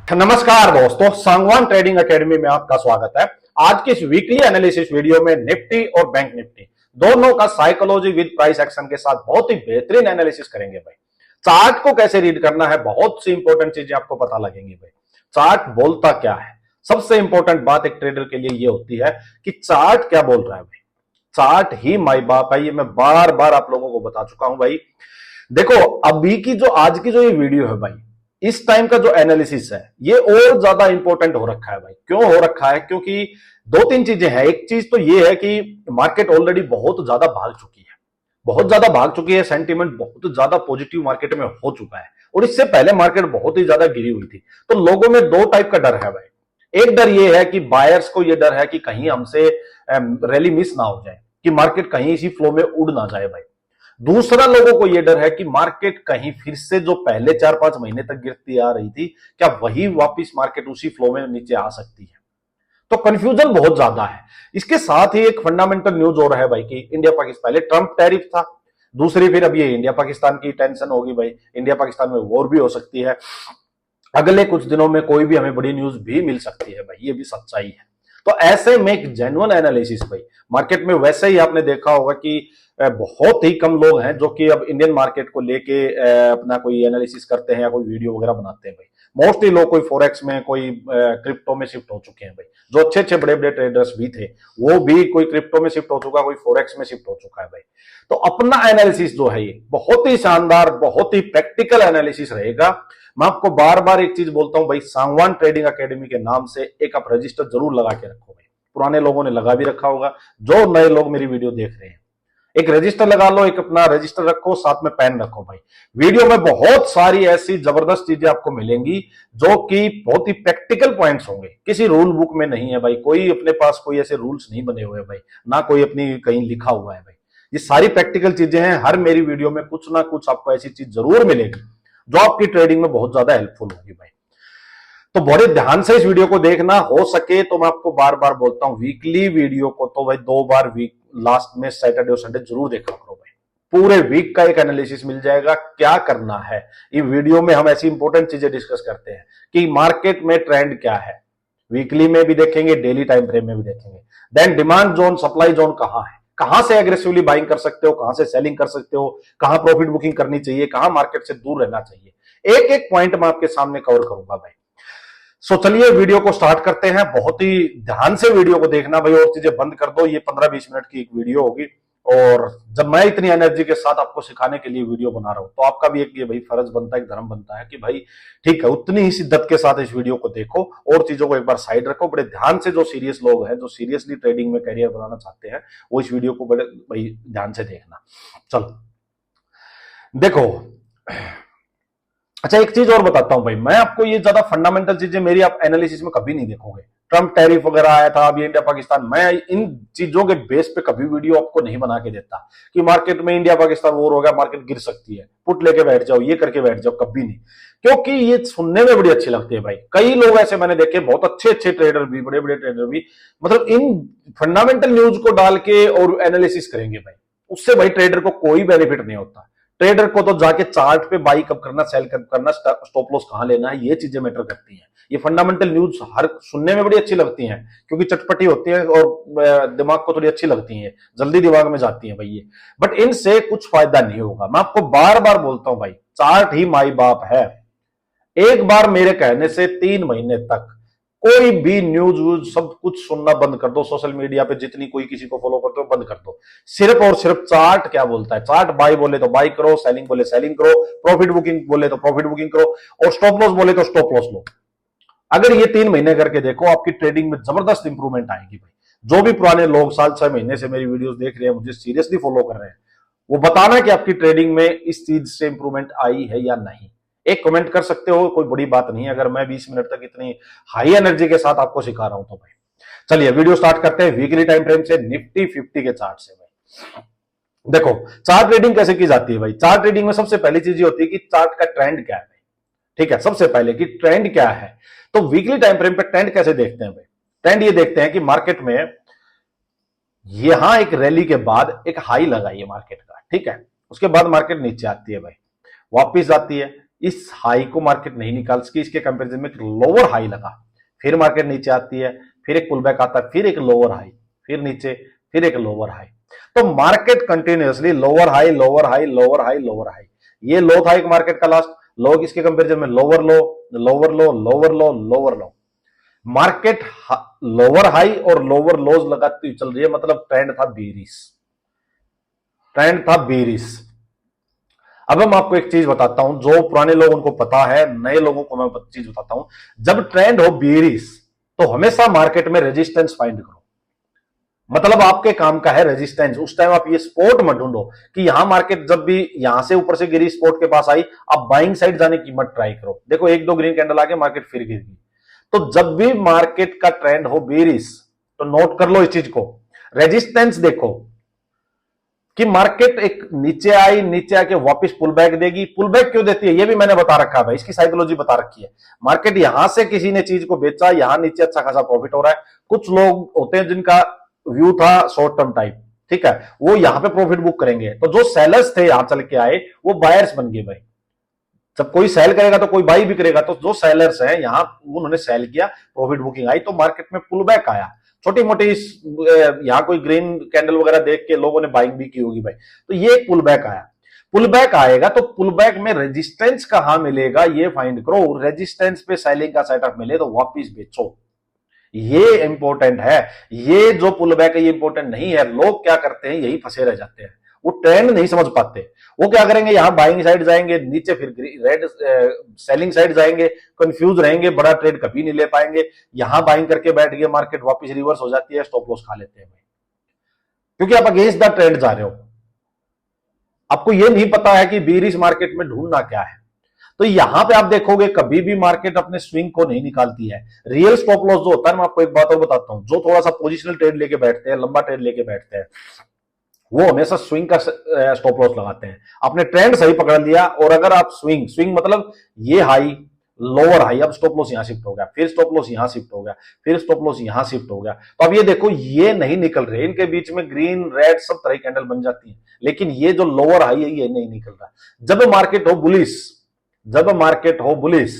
नमस्कार दोस्तों, Sangwan trading academy में आपका स्वागत है। आज की इस वीकली एनालिसिस वीडियो में निफ्टी और बैंक निफ्टी दोनों का साइकोलॉजी विद प्राइस एक्शन के साथ बहुत ही बेहतरीन एनालिसिस करेंगे भाई। चार्ट को कैसे रीड करना है, बहुत सी इंपॉर्टेंट चीजें आपको पता लगेंगी भाई। चार्ट बोलता क्या है, सबसे इंपॉर्टेंट बात एक ट्रेडर के लिए ये होती है कि चार्ट क्या बोल रहा है भाई। चार्ट ही माई बाप है, ये मैं बार बार आप लोगों को बता चुका हूं भाई। देखो, अभी की जो आज की जो ये वीडियो है भाई, इस टाइम का जो एनालिसिस है ये और ज्यादा इंपॉर्टेंट हो रखा है भाई। क्यों हो रखा है? क्योंकि दो तीन चीजें हैं। एक चीज तो ये है कि मार्केट ऑलरेडी बहुत ज्यादा भाग चुकी है, बहुत ज्यादा भाग चुकी है। सेंटीमेंट बहुत ज्यादा पॉजिटिव मार्केट में हो चुका है और इससे पहले मार्केट बहुत ही ज्यादा गिरी हुई थी। तो लोगों में दो टाइप का डर है भाई। एक डर ये है कि बायर्स को ये डर है कि कहीं हमसे रैली मिस ना हो जाए, कि मार्केट कहीं इसी फ्लो में उड़ ना जाए भाई। दूसरा, लोगों को यह डर है कि मार्केट कहीं फिर से जो पहले 4-5 महीने तक गिरती आ रही थी, क्या वही वापस मार्केट उसी फ्लो में नीचे आ सकती है। तो कंफ्यूजन बहुत ज्यादा है। इसके साथ ही एक फंडामेंटल न्यूज हो रहा है भाई कि इंडिया पाकिस्तान, पहले ट्रंप टैरिफ था, दूसरी फिर अब ये इंडिया पाकिस्तान की टेंशन होगी भाई। इंडिया पाकिस्तान में वॉर भी हो सकती है, अगले कुछ दिनों में कोई भी हमें बड़ी न्यूज भी मिल सकती है भाई, ये भी सच्चाई है। तो ऐसे में एक जेन्युइन एनालिसिस भाई मार्केट में, वैसे ही आपने देखा होगा कि बहुत ही कम लोग हैं जो कि अब इंडियन मार्केट को लेके अपना कोई एनालिसिस करते हैं या कोई वीडियो वगैरह बनाते हैं भाई। मोस्टली लोग कोई फॉरेक्स में, कोई क्रिप्टो में शिफ्ट हो चुके हैं भाई। जो अच्छे अच्छे बड़े बड़े ट्रेडर्स भी थे वो भी कोई क्रिप्टो में शिफ्ट हो चुका, कोई फॉरेक्स में शिफ्ट हो चुका है भाई। तो अपना एनालिसिस जो है ये बहुत ही शानदार, बहुत ही प्रैक्टिकल एनालिसिस रहेगा। मैं आपको बार बार एक चीज बोलता हूं भाई, सांगवान ट्रेडिंग एकेडमी के नाम से एक आप रजिस्टर जरूर लगा के रखो भाई। पुराने लोगों ने लगा भी रखा होगा, जो नए लोग मेरी वीडियो देख रहे हैं एक रजिस्टर लगा लो, एक अपना रजिस्टर रखो, साथ में पेन रखो भाई। वीडियो में बहुत सारी ऐसी जबरदस्त चीजें आपको मिलेंगी जो कि बहुत ही प्रैक्टिकल पॉइंट्स होंगे, किसी रूल बुक में नहीं है भाई। कोई अपने पास कोई ऐसे रूल्स नहीं बने हुए भाई, ना कोई अपनी कहीं लिखा हुआ है भाई। ये सारी प्रैक्टिकल चीजें हैं। हर मेरी वीडियो में कुछ ना कुछ आपको ऐसी चीज जरूर मिलेगी जो आपकी ट्रेडिंग में बहुत ज्यादा हेल्पफुल होगी भाई। तो बड़े ध्यान से इस वीडियो को देखना, हो सके तो मैं आपको बार बार बोलता हूं वीकली वीडियो को तो भाई 2 बार वीक लास्ट में सैटरडे और संडे जरूर देखा करो भाई। पूरे वीक का एक एनालिसिस मिल जाएगा, क्या करना है। इस वीडियो में हम ऐसी इंपॉर्टेंट चीजें डिस्कस करते हैं कि मार्केट में ट्रेंड क्या है, वीकली में भी देखेंगे, डेली टाइम फ्रेम में भी देखेंगे। Then demand zone, supply zone कहां है, कहां से एग्रेसिवली बाइंग कर सकते हो, कहां से सेलिंग कर सकते हो, कहां प्रॉफिट बुकिंग करनी चाहिए, कहां मार्केट से दूर रहना चाहिए। एक एक पॉइंट मैं आपके सामने कवर करूंगा भाई। सो चलिए वीडियो को स्टार्ट करते हैं। बहुत ही ध्यान से वीडियो को देखना भाई, और चीजें बंद कर दो। ये 15-20 मिनट की एक वीडियो होगी और जब मैं इतनी एनर्जी के साथ आपको सिखाने के लिए वीडियो बना रहा हूं तो आपका भी एक ये भाई फर्ज बनता है, एक धर्म बनता है कि भाई ठीक है, उतनी ही शिद्दत के साथ इस वीडियो को देखो और चीजों को एक बार साइड रखो। बड़े ध्यान से, जो सीरियस लोग हैं, जो सीरियसली ट्रेडिंग में करियर बनाना चाहते हैं, वो इस वीडियो को बड़े भाई ध्यान से देखना। चलो देखो, अच्छा एक चीज और बताता हूं भाई, मैं आपको ये ज्यादा फंडामेंटल चीजें मेरी आप एनालिसिस में कभी नहीं देखोगे। ट्रंप टैरिफ वगैरह आया था, अभी इंडिया पाकिस्तान, मैं इन चीजों के बेस पे कभी वीडियो आपको नहीं बना के देता कि मार्केट में इंडिया पाकिस्तान वॉर हो गया, मार्केट गिर सकती है, पुट लेके बैठ जाओ, ये करके बैठ जाओ, कभी नहीं। क्योंकि ये सुनने में बड़ी अच्छी लगती है भाई। कई लोग ऐसे मैंने देखे, बहुत अच्छे अच्छे ट्रेडर भी, बड़े बड़े ट्रेडर भी, मतलब इन फंडामेंटल न्यूज को डाल के और एनालिसिस करेंगे भाई। उससे भाई ट्रेडर को कोई बेनिफिट नहीं होता। ट्रेडर को तो जाके चार्ट पे बाई कब करना, सेल कब करना, स्टॉप लॉस कहां लेना है, ये चीजें मैटर करती हैं। ये फंडामेंटल न्यूज हर सुनने में बड़ी अच्छी लगती हैं क्योंकि चटपटी होती है और दिमाग को थोड़ी अच्छी लगती हैं, जल्दी दिमाग में जाती हैं भाई ये। बट इनसे कुछ फायदा नहीं होगा। मैं आपको बार बार बोलता हूं भाई, चार्ट ही माई बाप है। एक बार मेरे कहने से 3 महीने तक कोई भी न्यूज व्यूज सब कुछ सुनना बंद कर दो। सोशल मीडिया पे जितनी कोई किसी को फॉलो करते हो बंद कर दो। सिर्फ और सिर्फ चार्ट क्या बोलता है, चार्ट बाई बोले तो बाई करो, सेलिंग बोले सेलिंग करो, प्रॉफिट बुकिंग बोले तो प्रॉफिट बुकिंग करो, और स्टॉप लॉस बोले तो स्टॉप लॉस लो। अगर ये 3 महीने करके देखो, आपकी ट्रेडिंग में जबरदस्त इंप्रूवमेंट आएगी भाई। जो भी पुराने लोग साल 6 महीने से मेरी वीडियोस देख रहे हैं, मुझे सीरियसली फॉलो कर रहे हैं, वो बताना कि आपकी ट्रेडिंग में इस चीज से इंप्रूवमेंट आई है या नहीं। एक कमेंट कर सकते हो, कोई बड़ी बात नहीं है अगर मैं 20 मिनट तक इतनी हाई एनर्जी के साथ आपको सिखा रहा हूं तो भाई। चलिए वीडियो स्टार्ट करते हैं वीकली टाइम फ्रेम से, निफ्टी 50 के चार्ट से भाई। देखो चार्ट ट्रेडिंग कैसे की जाती है भाई। चार्ट ट्रेडिंग में सबसे पहली चीज ये होती है कि चार्ट का ट्रेंड क्या है भाई। ठीक है, सबसे पहले कि ट्रेंड क्या है। तो वीकली टाइम फ्रेम पे ट्रेंड कैसे देखते हैं भाई। ट्रेंड ये देखते हैं कि मार्केट में यहां एक रैली के बाद एक हाई लगाई है मार्केट का, ठीक है, उसके बाद मार्केट नीचे आती है भाई, वापिस आती है, इस हाई को मार्केट नहीं निकाल सकी, इसके कंपैरिजन में एक लोअर हाई लगा, फिर मार्केट नीचे आती है, फिर एक पुल बैक आता है, फिर एक लोअर हाई, फिर नीचे, फिर एक लोअर हाई। तो market continuously lower high lower high lower high lower high, ये लो था एक मार्केट का लास्ट लो, इसके कंपैरिजन में लोअर लो लोअर लो लोअर लो लोअर लो। मार्केट लोअर हाई और लोअर लोज लगाती चल रही है, मतलब ट्रेंड था बेरिश, ट्रेंड था बेरिश। अब मैं आपको एक चीज बताता हूं, जो पुराने लोग उनको पता है, नए लोगों को मैं चीज बताता हूं। जब ट्रेंड हो बेरिश तो हमेशा मार्केट में रेजिस्टेंस फाइंड करो, मतलब आपके काम का है रेजिस्टेंस। उस टाइम आप ये स्पोर्ट मत ढूंढो कि यहां मार्केट जब भी यहां से ऊपर से गिरी स्पोर्ट के पास आई, आप बाइंग साइड जाने की मत ट्राई करो। देखो एक दो ग्रीन कैंडल आके मार्केट फिर गिर गई। तो जब भी मार्केट का ट्रेंड हो बेरिश तो नोट कर लो इस चीज को, रेजिस्टेंस देखो कि मार्केट एक नीचे आई, नीचे आके वापस पुल बैक देगी। पुल बैक क्यों देती है ये भी मैंने बता रखा है भाई, इसकी साइकोलॉजी बता रखी है। मार्केट यहां से किसी ने चीज को बेचा, यहां नीचे अच्छा खासा प्रॉफिट हो रहा है। कुछ लोग होते हैं जिनका व्यू था शॉर्ट टर्म टाइप, ठीक है, वो यहां पे प्रॉफिट बुक करेंगे। तो जो सेलर्स थे यहां चल के आए वो बायर्स बन गए भाई। जब कोई सेल करेगा तो कोई बाई भी करेगा, तो जो सेलर्स हैं यहां उन्होंने सेल किया, प्रॉफिट बुकिंग आई, तो मार्केट में पुल बैक आया। छोटी मोटी यहां कोई ग्रीन कैंडल वगैरह देख के लोगों ने बाइंग भी की होगी भाई, तो ये पुल बैक आया। पुल बैक आएगा तो पुल बैक में रेजिस्टेंस कहां मिलेगा ये फाइंड करो। रेजिस्टेंस पे सेलिंग का सेटअप मिले तो वापिस बेचो, ये इंपॉर्टेंट है। ये जो पुल बैक है ये इंपॉर्टेंट नहीं है। लोग क्या करते हैं, यही फंसे रह जाते हैं, वो ट्रेंड नहीं समझ पाते। वो क्या करेंगे, यहां बाइंग साइड जाएंगे, नीचे फिर रेड सेलिंग साइड जाएंगे, कंफ्यूज रहेंगे, बड़ा ट्रेड कभी नहीं ले पाएंगे। यहां बाइंग करके बैठ गए, मार्केट वापस रिवर्स हो जाती है, स्टॉप लॉस खा लेते हैं भाई, क्योंकि आप अगेंस्ट द ट्रेंड जा रहे हो। आपको ये नहीं पता है कि बेरिश मार्केट में ढूंढना क्या है। तो यहां पे आप देखोगे कभी भी मार्केट अपने स्विंग को नहीं निकालती है। रियल स्टॉप लॉस जो होता है, मैं आपको एक बात और बताता हूं, जो थोड़ा सा पोजिशनल ट्रेड लेके बैठते हैं, लंबा ट्रेड लेके बैठते हैं, वो हमेशा स्विंग का स्टॉप लॉस लगाते हैं। आपने ट्रेंड सही पकड़ लिया और अगर आप स्विंग मतलब ये हाई लोअर हाई, अब स्टॉप लॉस यहां शिफ्ट हो गया, फिर स्टॉप लॉस यहां शिफ्ट हो गया, फिर स्टॉप लॉस यहां शिफ्ट हो गया, तो अब ये देखो ये नहीं निकल रहे, इनके बीच में ग्रीन रेड सब तरह कैंडल बन जाती है, लेकिन ये जो लोअर हाई है ये नहीं निकल रहा। जब मार्केट हो बुलिश, जब मार्केट हो बुलिश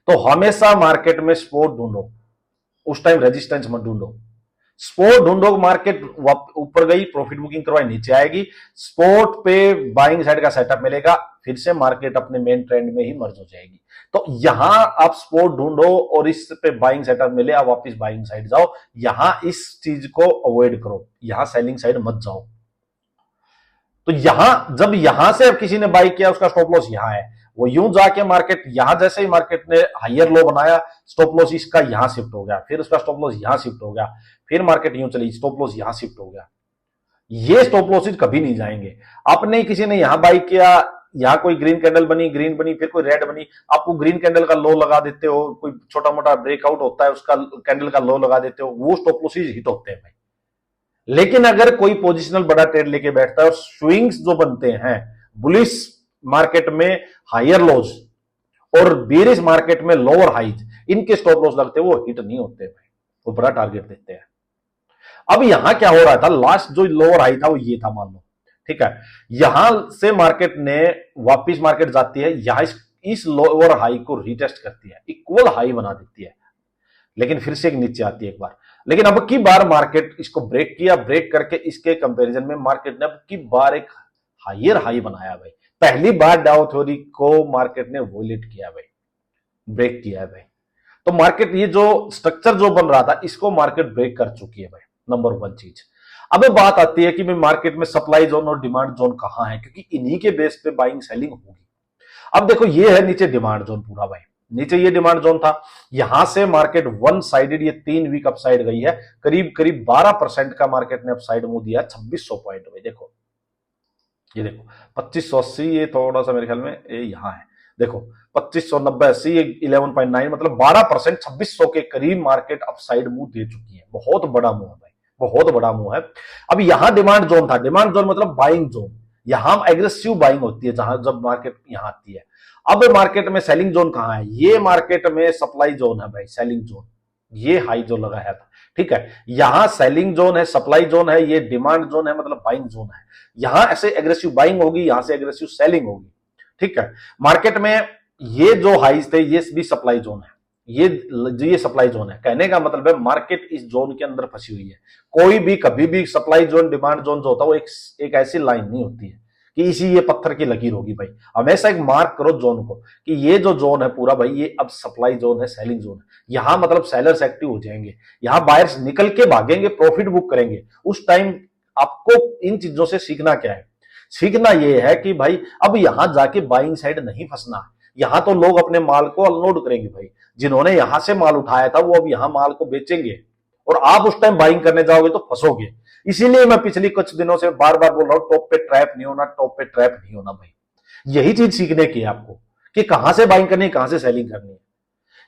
तो हमेशा मार्केट में सपोर्ट ढूंढो, उस टाइम रेजिस्टेंस मत ढूंढो। सपोर्ट ढूंढो, मार्केट ऊपर गई, प्रॉफिट बुकिंग करवाई, नीचे आएगी, सपोर्ट पे बाइंग साइड का सेटअप मिलेगा, फिर से मार्केट अपने मेन ट्रेंड में ही मर्ज हो जाएगी। तो यहां आप सपोर्ट ढूंढो और इस पे बाइंग सेटअप मिले, आप वापस बाइंग साइड जाओ। यहां इस चीज को अवॉइड करो, यहां सेलिंग साइड मत जाओ। तो यहां जब यहां से अब किसी ने बाई किया, उसका स्टॉप लॉस यहां है, वो यूं जाके मार्केट यहां, जैसे ही मार्केट ने हायर लो बनाया, स्टॉप लॉस इसका यहां शिफ्ट हो गया, फिर उसका स्टॉप लॉस यहां शिफ्ट हो गया, फिर मार्केट यूं चली, स्टॉप लॉस यहां शिफ्ट हो गया। ये स्टॉप लॉसेज कभी नहीं जाएंगे। आपने किसी ने यहां बाई किया, यहां कोई ग्रीन कैंडल बनी, ग्रीन बनी, फिर कोई रेड बनी, आप वो ग्रीन कैंडल का लो लगा देते हो, कोई छोटा मोटा ब्रेकआउट होता है उसका कैंडल का लो लगा देते हो, वो स्टॉप लॉसेज हिट होते हैं भाई। लेकिन अगर कोई पोजिशनल बड़ा ट्रेड लेके बैठता है और स्विंग्स जो बनते हैं बुलिश मार्केट में हायर लोज और बेरिश मार्केट में लोअर हाइज, इनके स्टॉप लॉस लगते हैं, वो हिट नहीं होते भाई, वो बड़ा टारगेट देते हैं। अब यहां क्या हो रहा था, लास्ट जो लोअर हाई था वो ये था मान लो, ठीक है, यहां से मार्केट ने वापिस मार्केट जाती है, यहां इस लोअर हाई को रिटेस्ट करती है, इक्वल हाई बना देती है, लेकिन फिर से एक नीचे आती है एक बार। लेकिन अब की बार मार्केट इसको ब्रेक किया, ब्रेक करके इसके कंपैरिजन में मार्केट ने अब की बार एक हायर हाई बनाया भाई। पहली बार डाउ थ्योरी को मार्केट ने वॉयलेट किया भाई, ब्रेक किया है भाई। तो मार्केट ये जो स्ट्रक्चर जो बन रहा था इसको मार्केट ब्रेक कर चुकी है भाई, नंबर वन चीज। अब बात आती है कि भाई मार्केट में सप्लाई जोन और डिमांड जोन कहां है, क्योंकि इन्हीं के बेस पे बाइंग सेलिंग होगी। अब देखो ये है नीचे डिमांड जोन पूरा भाई, नीचे ये डिमांड जोन था, यहां से मार्केट वन साइडेड, ये 3 वीक अपसाइड गई है, करीब करीब 12% का मार्केट ने अपसाइड मूव दिया, 2600 पॉइंट में। देखो ये देखो 2580, ये थोड़ा सा मेरे ख्याल में ये यहां है, देखो 2590 80, ये 11.9, मतलब 12%, 2600 के करीब मार्केट अपसाइड मूव दे चुकी है। बहुत बड़ा मूव है भाई, बहुत बड़ा मूव है। अब यहां डिमांड जोन था, डिमांड जोन मतलब बाइंग जोन, यहां एग्रेसिव बाइंग होती है जहां जब मार्केट यहां आती है। अब मार्केट में सेलिंग जोन कहां है, ये मार्केट में सप्लाई जोन है भाई, सेलिंग जोन, ये हाई जो लगाया था, ठीक है, यहां सेलिंग जोन है, सप्लाई जोन है, ये डिमांड जोन है, मतलब बाइंग जोन है। यहां ऐसे एग्रेसिव बाइंग होगी, यहां से एग्रेसिव सेलिंग होगी, ठीक है। मार्केट में ये जो हाइज थे ये भी सप्लाई जोन है, ये सप्लाई जोन है। कहने का मतलब है मार्केट इस जोन के अंदर फंसी हुई है। कोई भी कभी भी सप्लाई जोन डिमांड जोन जो होता है वो एक ऐसी लाइन नहीं होती है कि इसी ये पत्थर की लकीर होगी भाई। हमेशा एक मार्क करो जोन को कि ये जो जोन है पूरा भाई ये अब सप्लाई जोन है, सेलिंग जोन है। यहां मतलब सेलर्स एक्टिव हो जाएंगे, यहां बायर्स निकल के भागेंगे, प्रॉफिट बुक करेंगे। उस टाइम आपको इन चीजों से सीखना क्या है? सीखना यह है कि भाई अब यहां जाके बाइंग साइड नहीं फंसना। यहां तो लोग अपने माल को अनलोड करेंगे भाई, जिन्होंने यहां से माल उठाया था वो अब यहां माल को बेचेंगे और आप उस टाइम बाइंग करने जाओगे तो फंसोगे। इसीलिए मैं पिछली कुछ दिनों से बार बार बोल रहा हूं टॉप पे ट्रैप नहीं होना, टॉप पे ट्रैप नहीं होना भाई। यही चीज सीखने की है आपको कि कहां से बाइंग करनी है, कहां से सेलिंग करनी है।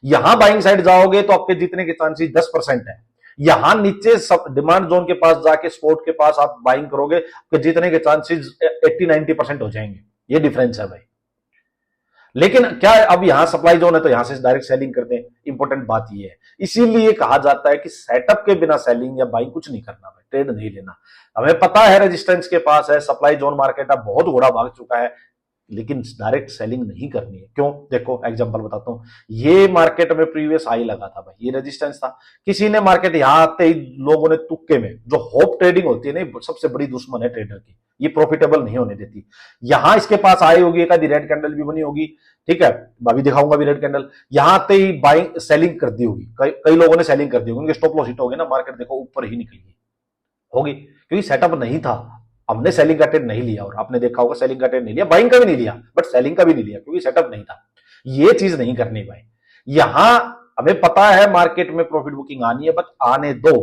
यहां बाइंग साइड जाओगे तो आपके जीतने के चांसेस 10% है। यहां नीचे डिमांड जोन के पास जाके स्पोर्ट के पास आप बाइंग करोगे तो जीतने के चांसेस 80-90% हो जाएंगे। ये डिफरेंस है भाई। लेकिन क्या अब यहां सप्लाई जोन है तो यहां से डायरेक्ट सेलिंग करते हैं। इंपॉर्टेंट बात यह है, इसीलिए कहा जाता है कि सेटअप के बिना सेलिंग या बाइंग कुछ नहीं करना भाई, ट्रेड नहीं लेना। हमें पता है रेजिस्टेंस के पास है, सप्लाई जोन मार्केट अब बहुत घोड़ा भाग चुका है, लेकिन डायरेक्ट सेलिंग नहीं करनी है। क्यों? देखो एग्जांपल बताता हूं। ये मार्केट में प्रीवियस हाई लगा था भाई, ये रेजिस्टेंस था। किसी ने मार्केट यहां आते ही लोगों ने तुक्के में, जो होप ट्रेडिंग होती है ना, सबसे बड़ी दुश्मन है ट्रेडर की, ये प्रॉफिटेबल नहीं होने देती। यहां इसके पास आई होगी, एक आधी रेड कैंडल भी बनी होगी, ठीक है, अभी दिखाऊंगा भी रेड कैंडल। यहां आते ही बाइंग सेलिंग कर दी होगी, कई लोगों ने सेलिंग कर दी होगी, उनके स्टॉप लॉस हिट हो गए ना, मार्केट देखो ऊपर ही निकली होगी, क्योंकि सेटअप नहीं था। हमने सेलिंग का ट्रेड नहीं लिया, और आपने देखा होगा सेलिंग का ट्रेड नहीं लिया, बाइंग का भी नहीं लिया, बट सेलिंग का भी नहीं लिया क्योंकि सेटअप नहीं था। ये चीज नहीं करनी भाई। यहां हमें पता है मार्केट में प्रॉफिट बुकिंग आनी है, बट आने दो।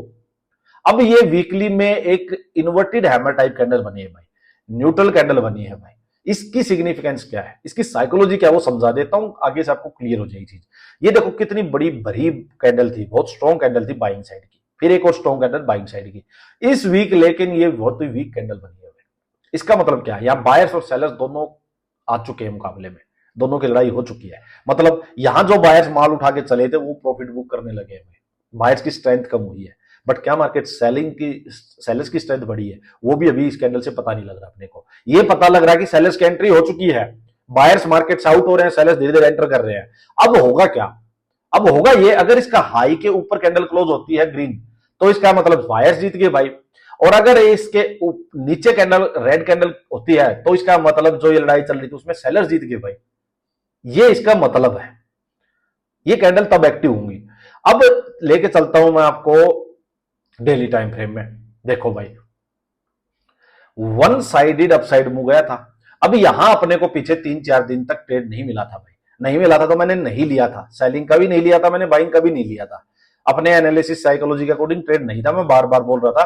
अब ये वीकली में एक इन्वर्टेड हैमर टाइप कैंडल बनी है भाई, न्यूट्रल कैंडल बनी है भाई। इसकी सिग्निफिकेंस क्या है, इसकी साइकोलॉजी क्या है वो समझा देता हूं, आगे से आपको क्लियर हो जाएगी चीज। ये देखो कितनी बड़ी भरी कैंडल थी, बहुत स्ट्रॉन्ग कैंडल थी बाइंग साइड की, फिर एक और स्ट्रॉन्ग कैंडल बाइंग साइड की इस वीक, लेकिन ये बहुत ही वीक कैंडल बनी है। इसका मतलब क्या है? यहां बायर्स और सेलर्स दोनों आ चुके हैं मुकाबले में, दोनों की लड़ाई हो चुकी है। मतलब यहां जो बायर्स माल उठा के चले थे वो प्रॉफिट बुक करने लगे हैं, बायर्स की स्ट्रेंथ कम हुई है, बट क्या मार्केट सेलर्स की स्ट्रेंथ बढ़ी है? वो भी अभी इस कैंडल से पता नहीं लग रहा अपने को। ये पता लग रहा है कि सेलर्स की एंट्री हो चुकी है, बायर्स मार्केट से आउट हो रहे हैं, सेलर्स धीरे धीरे एंटर कर रहे हैं। अब होगा क्या? अब होगा ये, अगर इसका हाई के ऊपर कैंडल क्लोज होती है ग्रीन, तो इसका मतलब बायर्स जीत गए भाई। और अगर इसके नीचे कैंडल रेड कैंडल होती है तो इसका मतलब जो ये लड़ाई चल रही थी उसमें सेलर्स जीत गए भाई। ये इसका मतलब है, ये कैंडल तब एक्टिव होंगी। अब लेके चलता हूं मैं आपको डेली टाइम फ्रेम में। देखो भाई, वन साइडेड अपसाइड मूव गया था। अब यहां अपने को पीछे 3-4 दिन तक ट्रेड नहीं मिला था भाई, नहीं मिला था तो मैंने नहीं लिया था, सेलिंग का भी नहीं लिया था मैंने, बाइंग का भी नहीं लिया था। अपने एनालिसिस साइकोलॉजी के अकॉर्डिंग ट्रेड नहीं था, मैं बार बार बोल रहा था।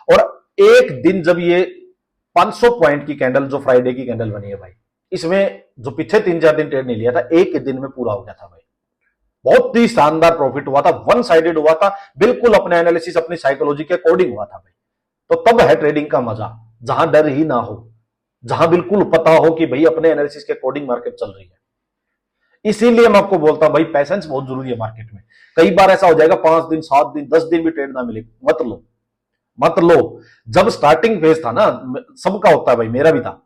और एक दिन जब ये 500 पॉइंट की कैंडल, जो फ्राइडे की कैंडल बनी है भाई, इसमें जो पीछे 3-4 दिन ट्रेड नहीं लिया था, एक दिन में पूरा हो गया था भाई। बहुत ही शानदार प्रॉफिट हुआ था, वन साइडेड हुआ था, बिल्कुल अपने एनालिसिस अपनी साइकोलॉजी के अकॉर्डिंग हुआ था भाई। तो तब है ट्रेडिंग का मजा, जहां डर ही ना हो, जहां बिल्कुल पता हो कि भाई अपने एनालिसिस के अकॉर्डिंग मार्केट चल रही है। इसीलिए मैं आपको बोलता हूं भाई, पैसेंस बहुत जरूरी है मार्केट में। कई बार ऐसा हो जाएगा 5 दिन 7 दिन 10 दिन भी ट्रेड ना मिले, मत लो मत लो। जब स्टार्टिंग फेज था ना, सबका होता है भाई, मेरा भी था,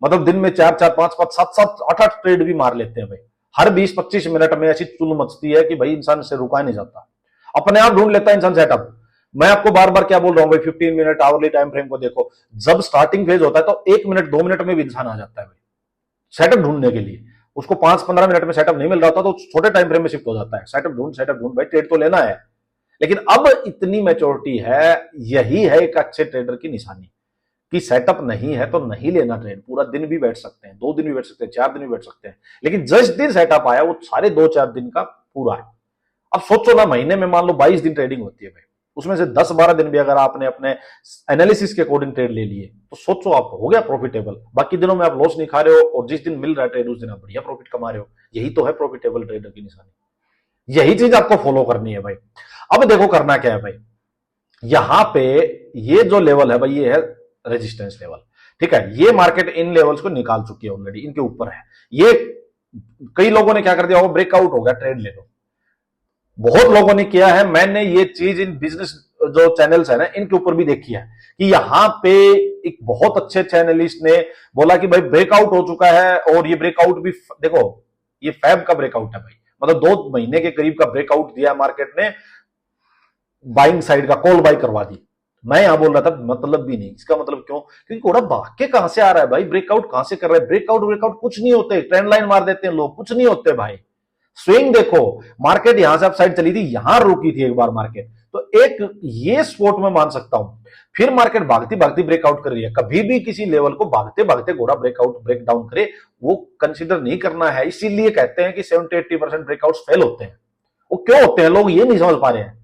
मतलब दिन में 4-4 5-5 7-7 8-8 ट्रेड भी मार लेते हैं भाई। हर 20-25 मिनट में ऐसी चुल मचती है कि भाई इंसान से रुका नहीं जाता, अपने आप ढूंढ लेता है इंसान सेटअप। मैं आपको बार बार क्या बोल रहा हूं भाई, 15 मिनट आवरली टाइम फ्रेम को देखो। जब स्टार्टिंग फेज होता है तो 1 मिनट 2 मिनट में भी इंसान आ जाता है भाई सेटअप ढूंढने के लिए। उसको 5-15 मिनट में सेटअप नहीं मिल रहा होता तो छोटे टाइम फ्रेम में शिफ्ट हो जाता है, सेटअप ढूंढ भाई, ट्रेड तो लेना है। लेकिन अब इतनी मैच्योरिटी है, यही है एक अच्छे ट्रेडर की निशानी, कि सेटअप नहीं है तो नहीं लेना ट्रेड। पूरा दिन भी बैठ सकते हैं, 2 दिन भी बैठ सकते हैं, 4 दिन भी बैठ सकते हैं, लेकिन जिस दिन सेटअप आया वो सारे 2-4 दिन का पूरा है। अब सोचो ना, महीने में मान लो 22 दिन ट्रेडिंग होती है भाई, उसमें से 10-12 दिन भी अगर आपने अपने एनालिसिस के अकॉर्डिंग ट्रेड ले लिए तो सोचो आप हो गया प्रॉफिटेबल। बाकी दिनों में आप लॉस नहीं खा रहे हो, और जिस दिन मिल रहा है ट्रेड उस दिन आप बढ़िया प्रॉफिट कमा रहे हो। यही तो है प्रॉफिटेबल ट्रेडर की निशानी, यही चीज आपको फॉलो करनी है भाई। अब देखो करना क्या है भाई, यहां पे ये जो लेवल है भाई, ये है रेजिस्टेंस लेवल, ठीक है। ये मार्केट इन लेवल्स को निकाल चुकी है ऑलरेडी, इनके ऊपर है ये। कई लोगों ने क्या कर दिया, वो ब्रेकआउट हो गया, ट्रेड ले लो। बहुत लोगों ने किया है, मैंने ये चीज इन बिजनेस जो चैनल्स है ना, इनके ऊपर भी देखी है कि यहां पे एक बहुत अच्छे चैनलिस्ट ने बोला कि भाई ब्रेकआउट हो चुका है, और ये ब्रेकआउट भी देखो, ये फैब का ब्रेकआउट है भाई, मतलब 2 महीने के करीब का ब्रेकआउट दिया मार्केट ने, बाइंग साइड का कॉल बाई करवा दी। मैं यहां बोल रहा था मतलब भी नहीं, इसका मतलब क्यों, क्योंकि घोड़ा भाग के कहां से आ रहा है भाई, ब्रेकआउट कहां से कर रहा है, ब्रेकआउट कुछ नहीं होते, ट्रेंड लाइन मार देते हैं लोग, कुछ नहीं होते भाई। स्विंग देखो, मार्केट यहां से अपसाइड चली थी, यहां रुकी थी एक बार मार्केट, तो एक ये स्पोर्ट में मान सकता हूं। फिर मार्केट भागती भागती ब्रेकआउट कर रही है, कभी भी किसी लेवल को भागते भागते घोड़ा ब्रेकआउट ब्रेक डाउन करे वो कंसीडर नहीं करना है। इसीलिए कहते हैं कि 70-80% ब्रेकआउट फेल होते हैं। वो क्यों होते हैं, लोग ये नहीं समझ पा रहे हैं,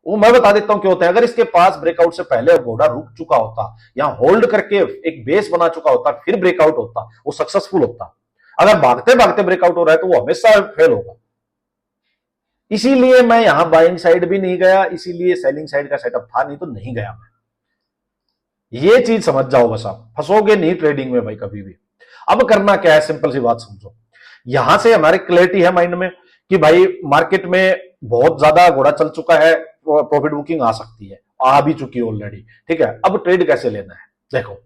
वो मैं बता देता हूं क्यों होता है। अगर इसके पास ब्रेकआउट से पहले घोड़ा रुक चुका होता, यहां होल्ड करके एक बेस बना चुका होता, फिर ब्रेकआउट होता, वो सक्सेसफुल होता। अगर भागते भागते ब्रेकआउट हो रहा है तो वो हमेशा फेल होगा। इसीलिए मैं यहां बाइंग साइड भी नहीं गया, इसीलिए सेलिंग साइड का सेटअप था, नहीं तो नहीं गया मैं। ये चीज समझ जाओ बस, आप फंसोगे नहीं ट्रेडिंग में भाई कभी भी। अब करना क्या है, सिंपल सी बात समझो। यहां से हमारी क्लैरिटी है माइंड में कि भाई मार्केट में बहुत ज्यादा घोड़ा चल चुका है, प्रॉफिट बुकिंग आ सकती है, आ भी चुकी है ऑलरेडी, ठीक है। अब ट्रेड कैसे लेना है, देखो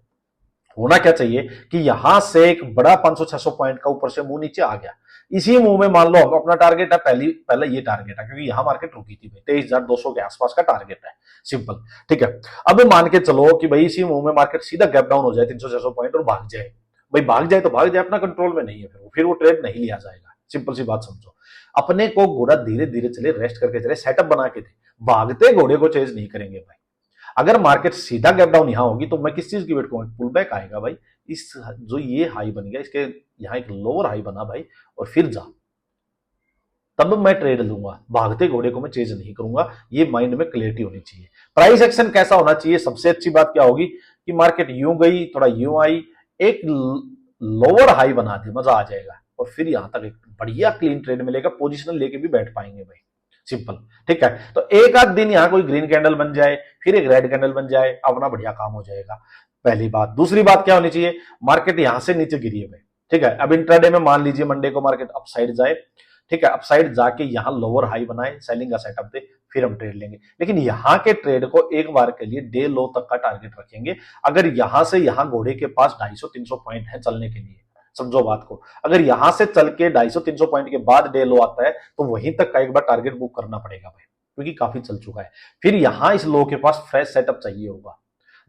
होना क्या चाहिए कि यहां से एक बड़ा 500-600 पॉइंट का ऊपर से मुंह नीचे आ गया, इसी मुंह में मान लो हम अपना टारगेट है, पहला ये टारगेट है, क्योंकि यहां मार्केट रुकी थी भाई, 23,200 के आसपास का टारगेट है, सिंपल, ठीक है। अब मान के चलो कि भाई इसी मुंह में मार्केट सीधा गैप डाउन हो जाए 300-600 पॉइंट और भाग जाए, भाई भाग जाए तो भाग जाए, अपना कंट्रोल में नहीं है, फिर वो ट्रेड नहीं लिया जाएगा। सिंपल सी बात समझो, अपने को घोड़ा धीरे धीरे चले, रेस्ट करके चले, सेटअप बना के थे, भागते घोड़े को चेज नहीं करेंगे भाई। अगर मार्केट सीधा गैप डाउन यहां होगी तो मैं किस चीज की वेट करूंगा, पुल बैक आएगा भाई, इस जो ये हाई बन गया इसके यहां एक लोअर हाई बना भाई, और फिर जा, तब मैं ट्रेड लूंगा, भागते घोड़े को मैं चेज नहीं करूंगा। ये माइंड में क्लियरिटी होनी चाहिए। प्राइस एक्शन कैसा होना चाहिए, सबसे अच्छी बात क्या होगी कि मार्केट यूं गई, थोड़ा यूं आई, एक लोअर हाई बना दी, मजा आ जाएगा, और फिर यहां तक एक बढ़िया क्लीन ट्रेड मिलेगा, पोजीशन लेके भी बैठ पाएंगे भाई, सिंपल, ठीक है। तो एक आध दिन यहां कोई ग्रीन कैंडल बन जाए, फिर एक रेड कैंडल बन जाए, अपना बढ़िया काम हो जाएगा, पहली बात। दूसरी बात क्या होनी चाहिए, मार्केट यहां से नीचे गिरी है भाई, ठीक है। अब इंट्राडे में मान लीजिए मंडे को मार्केट अपसाइड जाए, ठीक है, अपसाइड जाके यहां लोअर हाई बनाए, सेलिंग का सेटअप दे, फिर हम ट्रेड लेंगे। लेकिन यहां के ट्रेड को एक बार के लिए डे लो तक का टारगेट रखेंगे। अगर यहां से यहां घोड़े के पास 250-300 पॉइंट है चलने के लिए, समझो बात को, अगर यहां से चल के 250-300 पॉइंट के बाद डे लो आता है तो वहीं तक का एक बार टारगेट बुक करना पड़ेगा भाई, क्योंकि काफी चल चुका है। फिर यहां इस लो के पास फ्रेश सेटअप चाहिए होगा,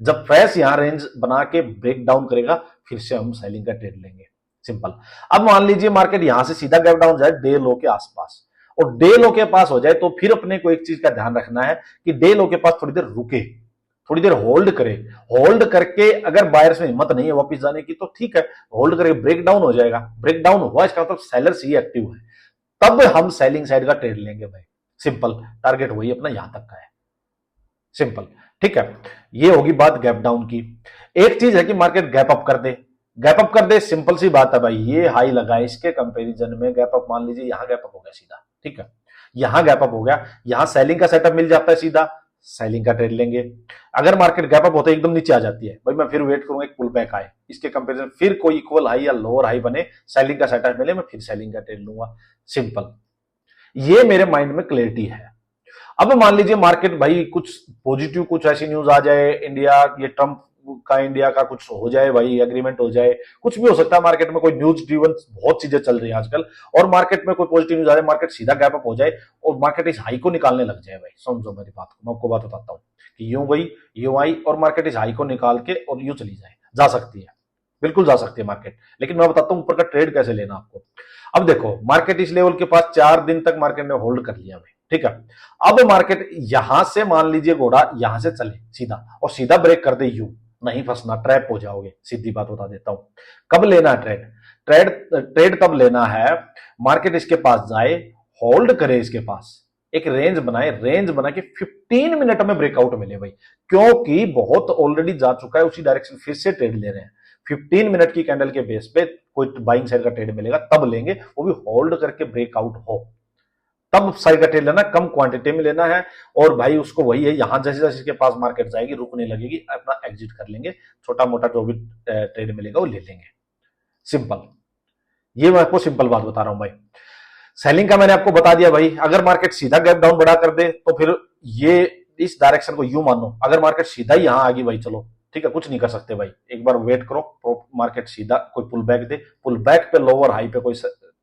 जब फ्रेश यहां रेंज बना के ब्रेक डाउन करेगा फिर से हम सेलिंग का ट्रेड लेंगे, सिंपल। अब मान लीजिए मार्केट यहां से सीधा गैप डाउन जाए डे लो के आसपास, और डे लो के पास हो जाए तो फिर अपने को एक चीज का ध्यान रखना है कि डे लो के पास थोड़ी देर रुके, थोड़ी देर होल्ड करे, होल्ड करके अगर बायर्स में हिम्मत नहीं है वापस जाने की तो ठीक है, होल्ड करके ब्रेक डाउन हो जाएगा, ब्रेक डाउन हुआ इसका मतलब सेलर्स ही एक्टिव है, तब हम सेलिंग साइड का ट्रेड लेंगे भाई, सिंपल। टारगेट वही अपना यहां तक का है, सिंपल, ठीक है। ये होगी बात गैप डाउन की। एक चीज है कि मार्केट गैप अप कर दे, गैप अप कर दे, सिंपल सी बात है भाई, ये हाई लगा है, इसके कंपैरिजन में गैप अप, मान लीजिए यहां गैप अप हो गया सीधा, ठीक है, यहां गैप अप हो गया, यहां सेलिंग का सेटअप मिल जाता है सीधा, सेलिंग का ट्रेड लेंगे। अगर मार्केट गैप अप होता है एकदम नीचे आ जाती है भाई, मैं फिर वेट करूंगा एक पुल बैक आए, इसके कंपैरिजन फिर कोई इक्वल हाई या लोअर हाई बने, सेलिंग का सेटअप मिले, मैं फिर सेलिंग का ट्रेड लूंगा, सिंपल। ये मेरे माइंड में क्लियरिटी है। अब मान लीजिए मार्केट भाई कुछ पॉजिटिव, कुछ ऐसी न्यूज आ जाए, इंडिया, ये ट्रंप का इंडिया का कुछ हो जाए भाई, एग्रीमेंट हो जाए, कुछ भी हो सकता है मार्केट में, कोई न्यूज ड्रिवन बहुत चीजें चल रही है आजकल, और मार्केट में कोई पॉजिटिव न्यूज आ जाए, मार्केट सीधा गैप अप हो जाए और मार्केट इस हाई को निकालने लग जाए भाई, समझो मेरी बात को, मैं आपको बात बताता हूँ कि यूं गई यूं आई और मार्केट इस हाई को निकाल के और यूं चली जाए, जा सकती है, बिल्कुल जा सकती है मार्केट। लेकिन मैं बताता हूं ऊपर का ट्रेड कैसे लेना आपको। अब देखो मार्केट इस लेवल के पास 4 दिन तक मार्केट ने होल्ड कर लिया भाई, ठीक है। अब मार्केट यहां से मान लीजिए घोड़ा यहां से चले सीधा और सीधा ब्रेक कर दे, यू नहीं फंसना, ट्रैप हो जाओगे, सीधी बात बता देता हूं। कब लेना है ट्रेड, ट्रेड तब लेना है मार्केट इसके पास जाए, होल्ड करे, इसके पास एक रेंज बनाए, रेंज बना के 15 मिनट में ब्रेकआउट मिले भाई, क्योंकि बहुत ऑलरेडी जा चुका है उसी डायरेक्शन, फिर से ट्रेड ले रहे हैं। 15 मिनट की कैंडल के बेस पे कोई बाइंग साइड का ट्रेड मिलेगा तब लेंगे, वो भी होल्ड करके ब्रेकआउट हो, तब साइड का ट्रेड लेना, कम क्वांटिटी में लेना है। और भाई उसको वही है, यहां जैसे जैसे इसके पास मार्केट जाएगी, रुकने लगेगी, अपना एग्जिट कर लेंगे, छोटा मोटा जो भी ट्रेड मिलेगा वो ले लेंगे, सिंपल। ये मैं आपको सिंपल बात बता रहा हूं भाई। सेलिंग का मैंने आपको बता दिया भाई, अगर मार्केट सीधा गैप डाउन बढ़ा कर दे तो फिर ये इस डायरेक्शन को यूं मानो, अगर मार्केट सीधा ही यहां आ गई भाई, चलो ठीक है, कुछ नहीं कर सकते भाई, एक बार वेट करो, मार्केट सीधा कोई पुल बैक दे, पुल बैक पे लोअर हाई पे कोई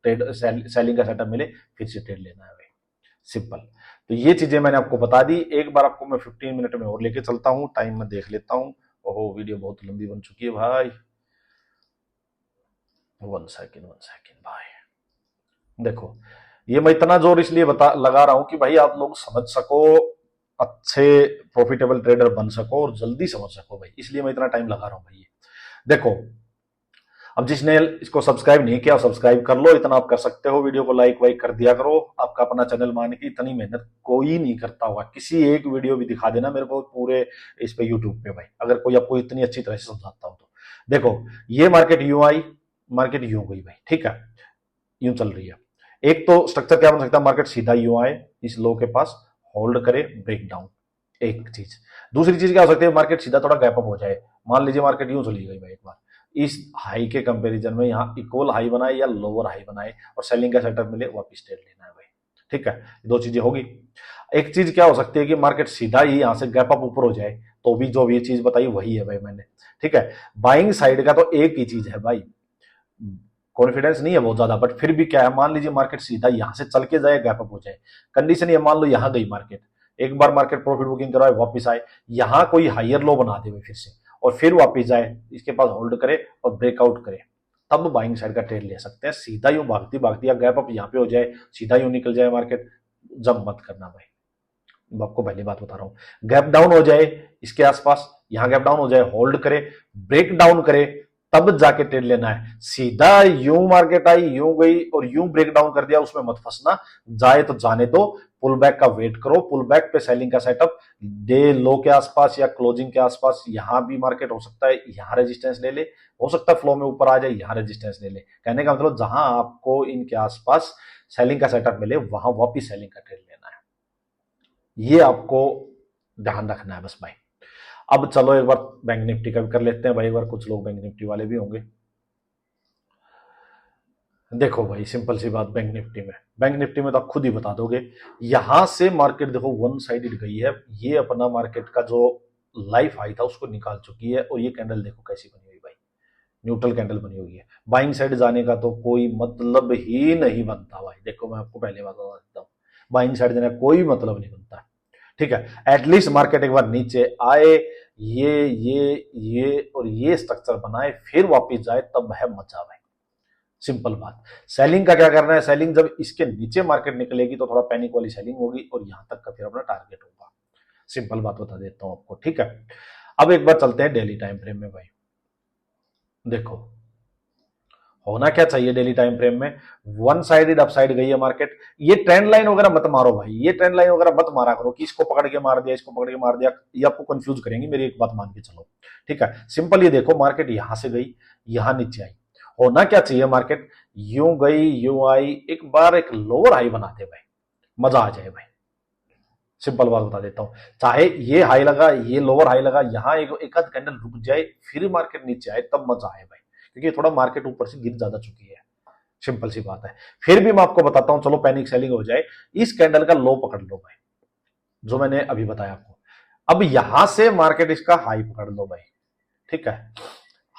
ट्रेड सेलिंग का सेटअप मिले फिर से ट्रेड लेना है भाई, सिंपल। तो ये चीजें मैंने आपको बता दी। एक बार आपको मैं 15 मिनट में और लेके चलता हूँ, टाइम में देख लेता हूँ। ओहो वीडियो बहुत लंबी बन चुकी है भाई, 1 सेकेंड भाई। देखो ये मैं इतना जोर इसलिए लगा रहा हूं कि भाई आप लोग समझ सको, अच्छे प्रॉफिटेबल ट्रेडर बन सको और जल्दी समझ सको भाई, इसलिए मैं इतना टाइम लगा रहा हूं भाई। देखो अब जिसने इसको सब्सक्राइब नहीं किया सब्सक्राइब कर लो, इतना आप कर सकते हो। वीडियो को लाइक वाइक कर दिया करो, आपका अपना चैनल मान के। इतनी मेहनत कोई नहीं करता होगा, किसी एक वीडियो भी दिखा देना मेरे को पूरे इस पे यूट्यूब पे भाई, अगर कोई आपको इतनी अच्छी तरह से समझाता हो तो। देखो ये मार्केट यूं आई, मार्केट यूं गई भाई, ठीक है, यूं चल रही है। एक तो स्ट्रक्चर क्या बन सकता है, मार्केट सीधा यूं आए, इस लो के पास होल्ड करे, ब्रेक डाउन, एक चीज। दूसरी चीज क्या हो सकती है, मार्केट सीधा थोड़ा गैप अप हो जाए। मान लीजिए मार्केट यूं चली गई भाई, एक बार इस हाई के कंपैरिजन में यहाँ इक्वल हाई बनाए या लोअर हाई बनाए और सेलिंग का सेटअप मिले, वापस ट्रेड लेना है भाई, ठीक है। दो चीजें होगी। एक चीज क्या हो सकती है कि मार्केट सीधा ही यहाँ से गैप अप ऊपर हो जाए, तो भी जो भी चीज बताई वही है भाई मैंने, ठीक है। बाइंग साइड का तो एक ही चीज है भाई, कॉन्फिडेंस नहीं है बहुत ज्यादा, बट फिर भी क्या है, मान लीजिए मार्केट सीधा यहां से चल के जाए, गैप अप हो जाए। कंडीशन ये मान लो यहां गई मार्केट, एक बार मार्केट प्रॉफिट बुकिंग करवाए, वापस आए, यहां कोई हायर लो बना दे फिर से, और फिर वापस जाए, इसके पास होल्ड करे और ब्रेकआउट करे, तब बाइंग साइड का ट्रेड ले सकते हैं। सीधा यूं भागती भागती या गैप अप यहाँ पे हो जाए, सीधा यूं निकल जाए मार्केट, जब मत करना भाई, मैं आपको पहली बात बता रहा हूं। गैप डाउन हो जाए इसके आसपास, यहां गैप डाउन हो जाए, होल्ड करे, ब्रेक डाउन करे, तब जाके ट्रेड लेना है। सीधा यूं मार्केट आई, यूं गई और यूं ब्रेक डाउन कर दिया, उसमें मत फंसना। जाए तो जाने दो, पुल बैक का वेट करो, पुल बैक पे सेलिंग का सेटअप, डे लो के आसपास या क्लोजिंग के आसपास, यहां भी मार्केट हो सकता है यहां रेजिस्टेंस ले ले, हो सकता है फ्लो में ऊपर आ जाए, यहां रेजिस्टेंस ले ले। कहने का मतलब जहां आपको इनके आसपास सेलिंग का सेटअप मिले वहां वापिस सेलिंग का ट्रेड लेना है, ये आपको ध्यान रखना है बस भाई। अब चलो एक बार बैंक निफ्टी का भी कर लेते हैं भाई, एक बार कुछ लोग बैंक निफ्टी वाले भी होंगे। देखो भाई सिंपल सी बात, बैंक निफ्टी में तो आप खुद ही बता दोगे, यहां से मार्केट देखो वन साइडेड गई है, ये अपना मार्केट का जो लाइफ हाई था उसको निकाल चुकी है, और ये कैंडल देखो कैसी बनी हुई भाई, न्यूट्रल कैंडल बनी हुई है। बाइंग साइड जाने का तो कोई मतलब ही नहीं बनता भाई, देखो मैं आपको पहले बात बता देता हूँ, बाइंग साइड जाने का कोई मतलब नहीं बनता, ठीक है। एटलीस्ट मार्केट एक बार नीचे आए, ये और ये स्ट्रक्चर बनाए, फिर वापस जाए, तब है मजा भाई, सिंपल बात। सेलिंग का क्या करना है, सेलिंग जब इसके नीचे मार्केट निकलेगी तो थोड़ा पैनिक वाली सेलिंग होगी, और यहां तक का फिर अपना टारगेट होगा, सिंपल बात बता देता हूं आपको, ठीक है। अब एक बार चलते हैं डेली टाइम फ्रेम में भाई। देखो होना क्या चाहिए डेली टाइम फ्रेम में, वन साइडेड अपसाइड गई है मार्केट, ये ट्रेंड लाइन वगैरह मत मारो भाई, ये ट्रेंड लाइन वगैरह मत मारा करो कि इसको पकड़ के मार दिया, इसको पकड़ के मार दिया, ये आपको कंफ्यूज करेंगे, मेरी एक बात मान के चलो, ठीक है। सिंपल ये देखो, मार्केट यहां से गई, यहां नीचे आई, होना क्या चाहिए, मार्केट यूं गई यूं आई, एक बार एक लोअर हाई बनाते भाई, मजा आ जाए भाई, सिंपल बात बता देता हूं। चाहे ये हाई लगा, ये लोअर हाई लगा, यहां एक आध कैंडल रुक जाए, फिर मार्केट नीचे आए, तब मजा आए भाई, क्योंकि थोड़ा मार्केट ऊपर से गिर ज्यादा चुकी है, सिंपल सी बात है। फिर भी मैं आपको बताता हूं, चलो पैनिक सेलिंग हो जाए, इस कैंडल का लो पकड़ लो भाई, जो मैंने अभी बताया आपको। अब यहां से मार्केट इसका हाई पकड़ लो भाई, ठीक है,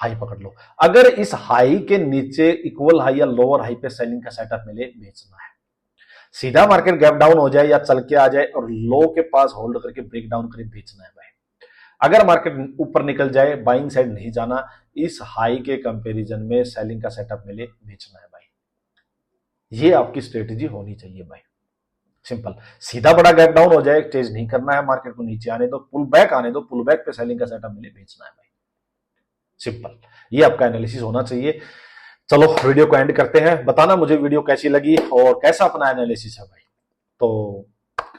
हाई पकड़ लो। अगर इस हाई के नीचे इक्वल हाई या लोअर हाई पे सेलिंग का सेटअप मिले, बेचना है। सीधा मार्केट गैप डाउन हो जाए या चल के आ जाए और लो के पास होल्ड करके ब्रेक डाउन करे, बेचना है भाई। अगर मार्केट ऊपर निकल जाए, बाइंग साइड नहीं जाना, इस हाई के कंपैरिजन में सेलिंग का सेटअप मिले, बेचना है भाई। ये आपकी स्ट्रेटेजी होनी चाहिए भाई, सिंपल। सीधा बड़ा गैप डाउन हो जाए, चेज नहीं करना है, मार्केट को नीचे आने दो, पुल बैक आने दो, पुल बैक पे सेलिंग का सेटअप मिले, बेचना है भाई, सिंपल। ये आपका एनालिसिस होना चाहिए। चलो वीडियो को एंड करते हैं, बताना मुझे वीडियो कैसी लगी और कैसा अपना एनालिसिस है भाई। तो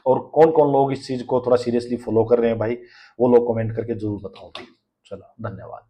और कौन कौन लोग इस चीज को थोड़ा सीरियसली फॉलो कर रहे हैं भाई, वो लोग कमेंट करके जरूर बताओ भाई। चलो धन्यवाद।